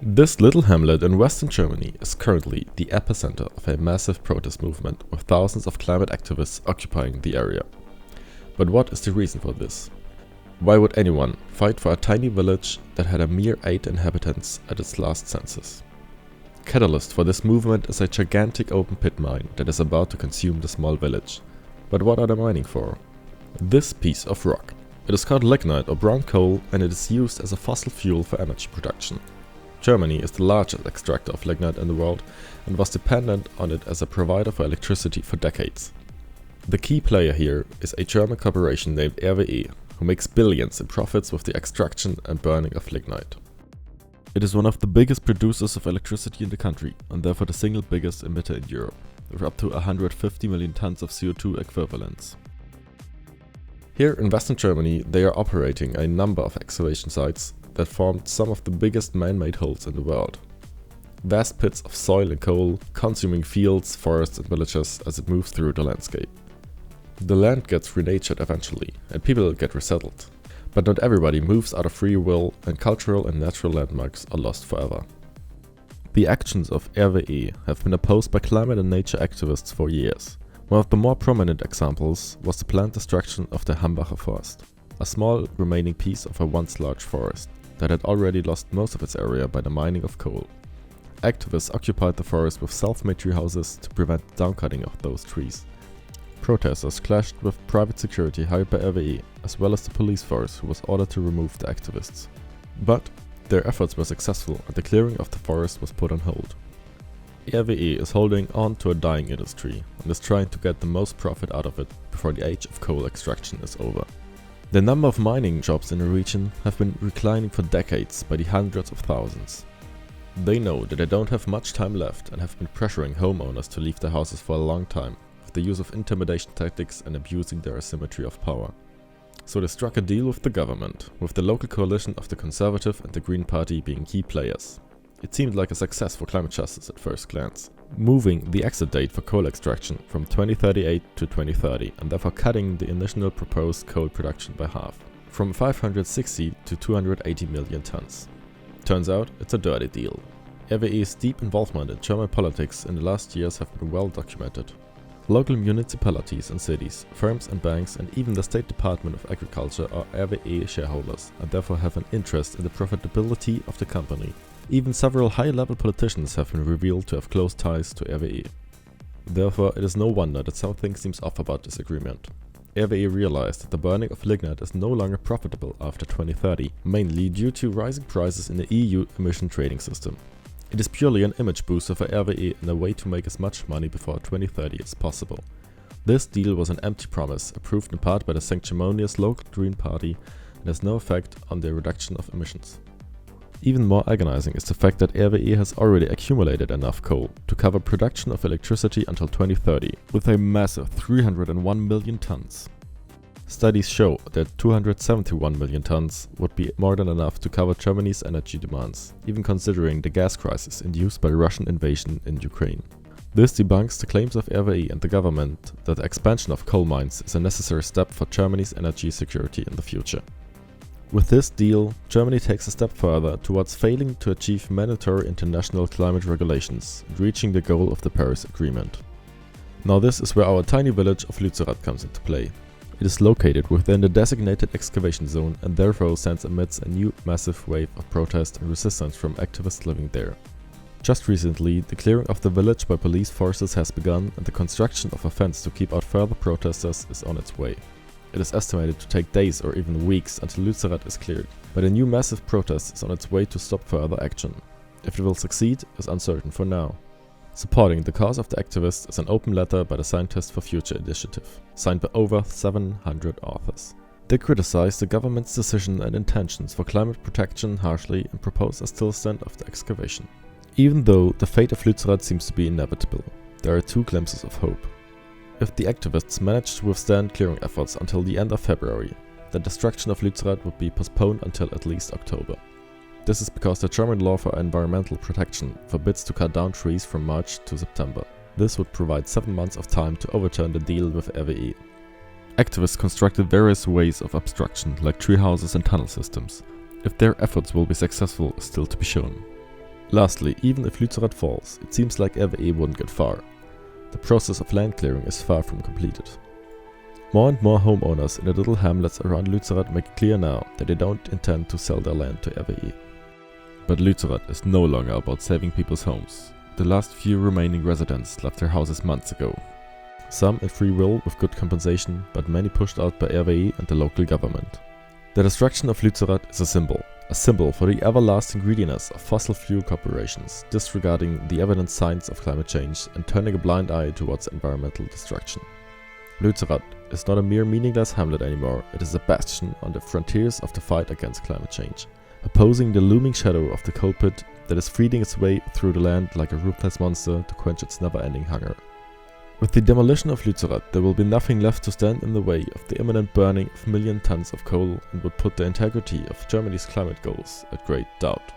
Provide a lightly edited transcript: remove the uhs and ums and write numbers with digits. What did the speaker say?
This little hamlet in western Germany is currently the epicenter of a massive protest movement with thousands of climate activists occupying the area. But what is the reason for this? Why would anyone fight for a tiny village that had a mere 8 inhabitants at its last census? Catalyst for this movement is a gigantic open pit mine that is about to consume the small village. But what are they mining for? This piece of rock. It is called lignite or brown coal, and it is used as a fossil fuel for energy production. Germany is the largest extractor of lignite in the world and was dependent on it as a provider for electricity for decades. The key player here is a German corporation named RWE, who makes billions in profits with the extraction and burning of lignite. It is one of the biggest producers of electricity in the country and therefore the single biggest emitter in Europe, with up to 150 million tons of CO2 equivalents. Here in Western Germany, they are operating a number of excavation sites that formed some of the biggest man-made holes in the world. Vast pits of soil and coal, consuming fields, forests and villages as it moves through the landscape. The land gets renatured eventually, and people get resettled. But not everybody moves out of free will, and cultural and natural landmarks are lost forever. The actions of RWE have been opposed by climate and nature activists for years. One of the more prominent examples was the planned destruction of the Hambacher forest, a small remaining piece of a once large forest that had already lost most of its area by the mining of coal. Activists occupied the forest with self-made tree houses to prevent the downcutting of those trees. Protesters clashed with private security hired by RWE, as well as the police force who was ordered to remove the activists. But their efforts were successful and the clearing of the forest was put on hold. RWE is holding on to a dying industry and is trying to get the most profit out of it before the age of coal extraction is over. The number of mining jobs in the region have been declining for decades by the hundreds of thousands. They know that they don't have much time left and have been pressuring homeowners to leave their houses for a long time, with the use of intimidation tactics and abusing their asymmetry of power. So they struck a deal with the government, with the local coalition of the Conservative and the Green Party being key players. It seemed like a success for climate justice at first glance, moving the exit date for coal extraction from 2038 to 2030 and therefore cutting the initial proposed coal production by half, from 560 to 280 million tons. Turns out it's a dirty deal. RWE's deep involvement in German politics in the last years have been well documented. Local municipalities and cities, firms and banks and even the State Department of Agriculture are RWE shareholders and therefore have an interest in the profitability of the company. Even several high-level politicians have been revealed to have close ties to RWE. Therefore, it is no wonder that something seems off about this agreement. RWE realized that the burning of lignite is no longer profitable after 2030, mainly due to rising prices in the EU emission trading system. It is purely an image booster for RWE and a way to make as much money before 2030 as possible. This deal was an empty promise, approved in part by the sanctimonious local Green Party, and has no effect on the reduction of emissions. Even more agonizing is the fact that RWE has already accumulated enough coal to cover production of electricity until 2030, with a massive 301 million tons. Studies show that 271 million tons would be more than enough to cover Germany's energy demands, even considering the gas crisis induced by the Russian invasion in Ukraine. This debunks the claims of RWE and the government that the expansion of coal mines is a necessary step for Germany's energy security in the future. With this deal, Germany takes a step further towards failing to achieve mandatory international climate regulations and reaching the goal of the Paris Agreement. Now this is where our tiny village of Lützerath comes into play. It is located within the designated excavation zone and therefore stands amidst a new massive wave of protest and resistance from activists living there. Just recently, the clearing of the village by police forces has begun and the construction of a fence to keep out further protesters is on its way. It is estimated to take days or even weeks until Lützerath is cleared, but a new massive protest is on its way to stop further action. If it will succeed is uncertain for now. Supporting the cause of the activists is an open letter by the Scientists for Future initiative, signed by over 700 authors. They criticize the government's decision and intentions for climate protection harshly and propose a stillstand of the excavation. Even though the fate of Lützerath seems to be inevitable, there are two glimpses of hope. If the activists manage to withstand clearing efforts until the end of February, the destruction of Lützerath would be postponed until at least October. This is because the German law for environmental protection forbids to cut down trees from March to September. This would provide 7 months of time to overturn the deal with RWE. Activists constructed various ways of obstruction like tree houses and tunnel systems. If their efforts will be successful is still to be shown. Lastly, even if Lützerath falls, it seems like RWE wouldn't get far. The process of land clearing is far from completed. More and more homeowners in the little hamlets around Lützerath make it clear now that they don't intend to sell their land to RWE. But Lützerath is no longer about saving people's homes. The last few remaining residents left their houses months ago. Some in free will with good compensation, but many pushed out by RWE and the local government. The destruction of Lützerath is a symbol for the everlasting greediness of fossil fuel corporations, disregarding the evident signs of climate change and turning a blind eye towards environmental destruction. Lützerath is not a mere meaningless hamlet anymore, it is a bastion on the frontiers of the fight against climate change, opposing the looming shadow of the coal pit that is feeding its way through the land like a ruthless monster to quench its never-ending hunger. With the demolition of Lützerath, there will be nothing left to stand in the way of the imminent burning of million tons of coal and would put the integrity of Germany's climate goals at great doubt.